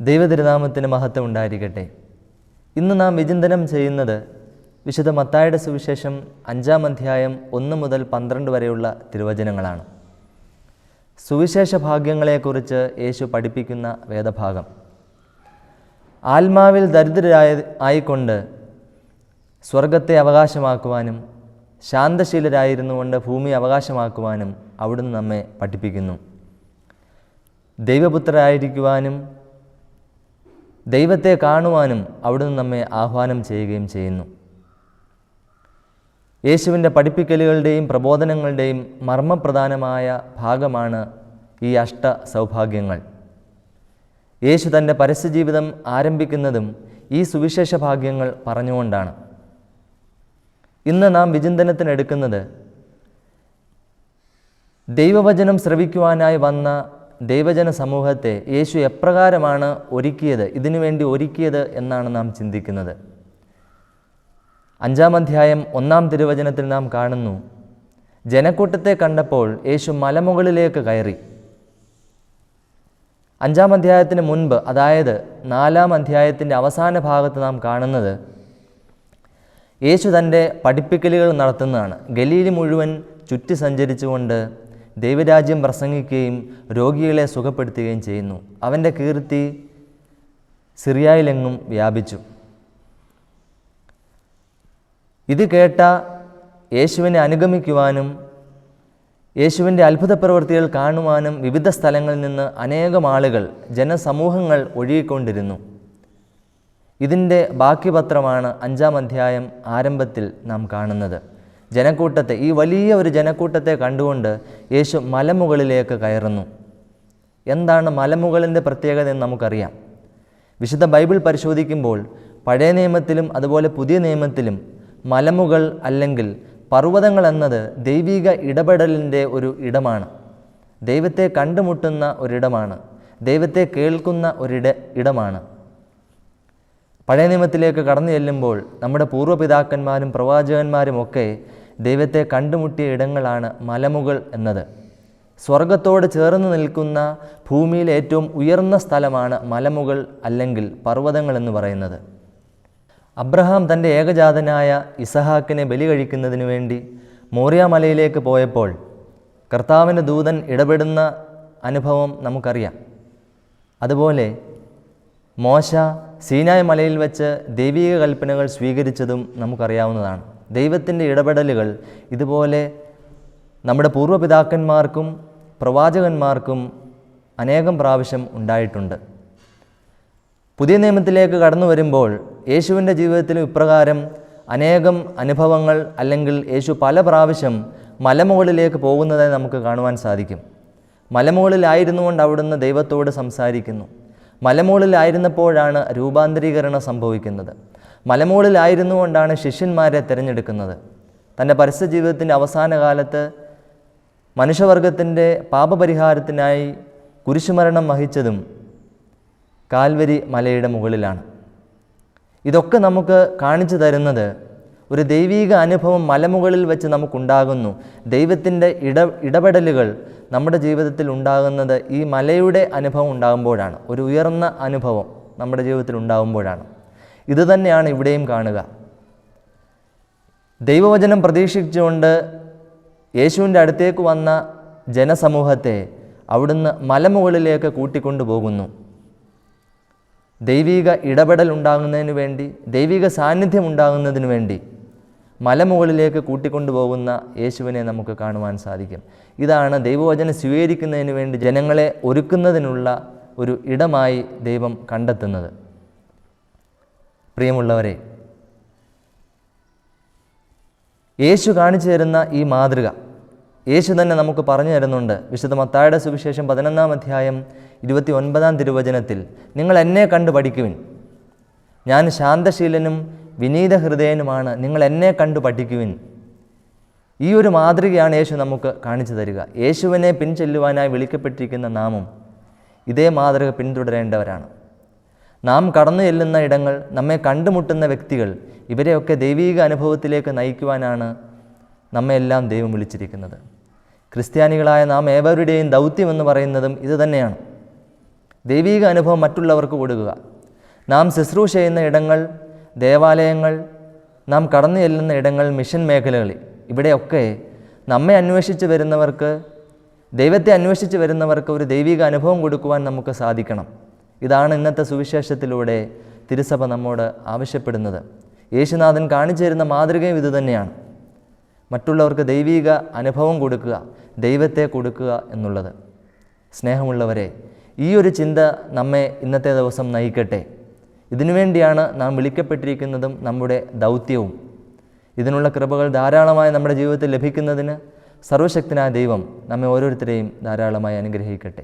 ദൈവതിരുനാമത്തിന് മഹത്വം ഉണ്ടായിരിക്കട്ടെ. ഇന്ന് നാം വിചിന്തനം ചെയ്യുന്നത് വിശുദ്ധ മത്തായിയുടെ സുവിശേഷം 5-ാം അധ്യായം 1 മുതൽ 12 വരെയുള്ള തിരുവചനങ്ങളാണ്. സുവിശേഷ ഭാഗ്യങ്ങളെക്കുറിച്ച് യേശു പഠിപ്പിക്കുന്ന വേദഭാഗം. ആത്മാവിൽ ദരിദ്രരായിക്കൊണ്ട് സ്വർഗത്തെ അവകാശമാക്കുവാനും ശാന്തശീലരായിരുന്നുകൊണ്ട് ഭൂമി അവകാശമാക്കുവാനും അവിടുന്ന് നമ്മെ പഠിപ്പിക്കുന്നു. ദൈവപുത്രരായിരിക്കുവാനും ദൈവത്തെ കാണുവാനും അവിടുന്ന് നമ്മെ ആഹ്വാനം ചെയ്യുകയും ചെയ്യുന്നു. യേശുവിൻ്റെ പഠിപ്പിക്കലുകളുടെയും പ്രബോധനങ്ങളുടെയും മർമ്മപ്രധാനമായ ഭാഗമാണ് ഈ സൗഭാഗ്യങ്ങൾ. യേശു തൻ്റെ പരസ്യജീവിതം ആരംഭിക്കുന്നതും ഈ സുവിശേഷ ഭാഗ്യങ്ങൾ പറഞ്ഞുകൊണ്ടാണ്. ഇന്ന് നാം വിചിന്തനത്തിനെടുക്കുന്നത് ദൈവവചനം ശ്രവിക്കുവാനായി വന്ന ദൈവജന സമൂഹത്തെ യേശു എപ്രകാരമാണ് ഇതിനുവേണ്ടി ഒരുക്കിയത് എന്നാണ് നാം ചിന്തിക്കുന്നത്. 5-ാം അധ്യായം 1-ാം തിരുവചനത്തിൽ നാം കാണുന്നു, ജനക്കൂട്ടത്തെ കണ്ടപ്പോൾ യേശു മലമുകളിലേക്ക് കയറി. 5-ാം അധ്യായത്തിന് മുൻപ്, അതായത് 4-ാം അധ്യായത്തിൻ്റെ അവസാന ഭാഗത്ത് നാം കാണുന്നത് യേശു തൻ്റെ പഠിപ്പിക്കലുകൾ നടത്തുന്നതാണ്. ഗലീലി മുഴുവൻ ചുറ്റി സഞ്ചരിച്ചുകൊണ്ട് ദൈവരാജ്യം പ്രസംഗിക്കുകയും രോഗികളെ സുഖപ്പെടുത്തുകയും ചെയ്യുന്നു. അവൻ്റെ കീർത്തി സിറിയയിലെങ്ങും വ്യാപിച്ചു. ഇത് കേട്ട യേശുവിനെ അനുഗമിക്കുവാനും യേശുവിൻ്റെ അത്ഭുത പ്രവൃത്തികൾ കാണുവാനും വിവിധ സ്ഥലങ്ങളിൽ നിന്ന് അനേകം ആളുകൾ, ജനസമൂഹങ്ങൾ ഒഴുകിക്കൊണ്ടിരുന്നു. ഇതിൻ്റെ ബാക്കി പത്രമാണ് 5-ാം അധ്യായം ആരംഭത്തിൽ നാം കാണുന്നത്. ജനക്കൂട്ടത്തെ, ഈ വലിയ ഒരു ജനക്കൂട്ടത്തെ കണ്ടുകൊണ്ട് യേശു മലമുകളിലേക്ക് കയറുന്നു. എന്താണ് മലമുകളിൻ്റെ പ്രത്യേകത എന്ന് നമുക്കറിയാം. വിശുദ്ധ ബൈബിൾ പരിശോധിക്കുമ്പോൾ പഴയ നിയമത്തിലും അതുപോലെ പുതിയ നിയമത്തിലും മലമുകൾ അല്ലെങ്കിൽ പർവ്വതങ്ങൾ എന്നത് ദൈവിക ഇടപെടലിൻ്റെ ഒരു ഇടമാണ്. ദൈവത്തെ കണ്ടുമുട്ടുന്ന ഒരിടമാണ്. ദൈവത്തെ കേൾക്കുന്ന ഇടമാണ്. പഴയ നിയമത്തിലേക്ക് കടന്നു ചെല്ലുമ്പോൾ നമ്മുടെ പൂർവ്വപിതാക്കന്മാരും പ്രവാചകന്മാരും ഒക്കെ ദൈവത്തെ കണ്ടുമുട്ടിയ ഇടങ്ങളാണ് മലമുകൾ എന്നത്. സ്വർഗത്തോട് ചേർന്ന് നിൽക്കുന്ന ഭൂമിയിലെ ഏറ്റവും ഉയർന്ന സ്ഥലമാണ് മലമുകൾ അല്ലെങ്കിൽ പർവ്വതങ്ങൾ എന്ന് പറയുന്നത്. അബ്രഹാം തൻ്റെ ഏകജാതനായ ഇസഹാക്കിനെ ബലി കഴിക്കുന്നതിന് വേണ്ടി മോറിയ മലയിലേക്ക് പോയപ്പോൾ കർത്താവിൻ്റെ ദൂതൻ ഇടപെടുന്ന അനുഭവം നമുക്കറിയാം. അതുപോലെ മോശ സീനായ് മലയിൽ വെച്ച് ദൈവിക കൽപ്പനകൾ സ്വീകരിച്ചതും നമുക്കറിയാവുന്നതാണ്. ദൈവത്തിൻ്റെ ഇടപെടലുകൾ ഇതുപോലെ നമ്മുടെ പൂർവ്വപിതാക്കന്മാർക്കും പ്രവാചകന്മാർക്കും അനേകം പ്രാവശ്യം ഉണ്ടായിട്ടുണ്ട്. പുതിയ നിയമത്തിലേക്ക് കടന്നു വരുമ്പോൾ യേശുവിൻ്റെ ജീവിതത്തിലും ഇപ്രകാരം അനേകം അനുഭവങ്ങൾ അല്ലെങ്കിൽ യേശു പല പ്രാവശ്യം മലമുകളിലേക്ക് പോകുന്നതായി നമുക്ക് കാണുവാൻ സാധിക്കും. മലമുകളിലായിരുന്നുകൊണ്ട് അവിടുന്ന് ദൈവത്തോട് സംസാരിക്കുന്നു. മലമുകളിലായിരുന്നപ്പോഴാണ് രൂപാന്തരീകരണം സംഭവിക്കുന്നത്. മലമുകളിലായിരുന്നുകൊണ്ടാണ് ശിഷ്യന്മാരെ തിരഞ്ഞെടുക്കുന്നത്. തൻ്റെ പരസ്യ ജീവിതത്തിൻ്റെ അവസാന കാലത്ത് മനുഷ്യവർഗത്തിൻ്റെ പാപപരിഹാരത്തിനായി കുരിശുമരണം വഹിച്ചതും കാൽവരി മലയുടെ മുകളിലാണ്. ഇതൊക്കെ നമുക്ക് കാണിച്ചു തരുന്നത് ഒരു ദൈവീക അനുഭവം മലമുകളിൽ വെച്ച് നമുക്കുണ്ടാകുന്നു. ദൈവത്തിൻ്റെ ഇടപെടലുകൾ നമ്മുടെ ജീവിതത്തിൽ ഉണ്ടാകുന്നത് ഈ മലയുടെ അനുഭവം ഉണ്ടാകുമ്പോഴാണ്. ഒരു ഉയർന്ന അനുഭവം നമ്മുടെ ജീവിതത്തിൽ ഉണ്ടാകുമ്പോഴാണ്. ഇതുതന്നെയാണ് ഇവിടെയും കാണുക. ദൈവവചനം പ്രതീക്ഷിച്ചുകൊണ്ട് യേശുവിൻ്റെ അടുത്തേക്ക് വന്ന ജനസമൂഹത്തെ അവിടുന്ന് മലമുകളിലേക്ക് കൂട്ടിക്കൊണ്ടുപോകുന്നു. ദൈവിക ഇടപെടൽ ഉണ്ടാകുന്നതിന് വേണ്ടി, ദൈവിക സാന്നിധ്യം ഉണ്ടാകുന്നതിന് വേണ്ടി മലമുകളിലേക്ക് കൂട്ടിക്കൊണ്ടുപോകുന്ന യേശുവിനെ നമുക്ക് കാണുവാൻ സാധിക്കും. ഇതാണ് ദൈവവചനം സ്വീകരിക്കുന്നതിന് വേണ്ടി ജനങ്ങളെ ഒരുക്കുന്നതിനുള്ള ഒരു ഇടമായി ദൈവം കണ്ടെത്തുന്നത്. പ്രിയമുള്ളവരെ, യേശു കാണിച്ചു തരുന്ന ഈ മാതൃക യേശു തന്നെ നമുക്ക് പറഞ്ഞു തരുന്നുണ്ട്. വിശുദ്ധ മത്തായിയുടെ സുവിശേഷം 11-ാം അധ്യായം 29-ാം തിരുവചനത്തിൽ, നിങ്ങൾ എന്നെ കണ്ടു പഠിക്കുവിൻ, ഞാൻ ശാന്തശീലനും വിനീത ഹൃദയനുമാണ്, നിങ്ങൾ എന്നെ കണ്ടു പഠിക്കുവിൻ. ഈ ഒരു മാതൃകയാണ് യേശു നമുക്ക് കാണിച്ചു തരിക. യേശുവിനെ പിൻചെല്ലുവാനായി വിളിക്കപ്പെട്ടിരിക്കുന്ന നാമും ഇതേ മാതൃക പിന്തുടരേണ്ടവരാണ്. നാം കടന്നു ചെല്ലുന്ന ഇടങ്ങൾ, നമ്മെ കണ്ടുമുട്ടുന്ന വ്യക്തികൾ, ഇവരെയൊക്കെ ദൈവീക അനുഭവത്തിലേക്ക് നയിക്കുവാനാണ് നമ്മെല്ലാം ദൈവം വിളിച്ചിരിക്കുന്നത്. ക്രിസ്ത്യാനികളായ നാം ഏവരുടെയും ദൗത്യമെന്ന് പറയുന്നതും ഇതുതന്നെയാണ്. ദൈവീക അനുഭവം മറ്റുള്ളവർക്ക് കൊടുക്കുക. നാം ശുശ്രൂഷ ചെയ്യുന്ന ഇടങ്ങൾ, ദേവാലയങ്ങൾ, നാം കടന്നു ചെല്ലുന്ന ഇടങ്ങൾ, മിഷൻ മേഖലകളിൽ, ഇവിടെയൊക്കെ നമ്മെ അന്വേഷിച്ച് വരുന്നവർക്ക്, ദൈവത്തെ അന്വേഷിച്ച് വരുന്നവർക്ക് ഒരു ദൈവിക അനുഭവം കൊടുക്കുവാൻ നമുക്ക് സാധിക്കണം. ഇതാണ് ഇന്നത്തെ സുവിശേഷത്തിലൂടെ തിരുസഭ നമ്മോട് ആവശ്യപ്പെടുന്നത്. യേശുനാഥൻ കാണിച്ചു തരുന്ന മാതൃകയും ഇതുതന്നെയാണ്. മറ്റുള്ളവർക്ക് ദൈവിക അനുഭവം കൊടുക്കുക, ദൈവത്തെ കൊടുക്കുക എന്നുള്ളത്. സ്നേഹമുള്ളവരെ, ഈ ഒരു ചിന്ത നമ്മെ ഇന്നത്തെ ദിവസം നയിക്കട്ടെ. ഇതിനുവേണ്ടിയാണ് നാം വിളിക്കപ്പെട്ടിരിക്കുന്നതും നമ്മുടെ ദൗത്യവും. ഇതിനുള്ള കൃപകൾ ധാരാളമായി നമ്മുടെ ജീവിതത്തിൽ ലഭിക്കുന്നതിന് സർവശക്തനായ ദൈവം നമ്മെ ഓരോരുത്തരെയും ധാരാളമായി അനുഗ്രഹിക്കട്ടെ.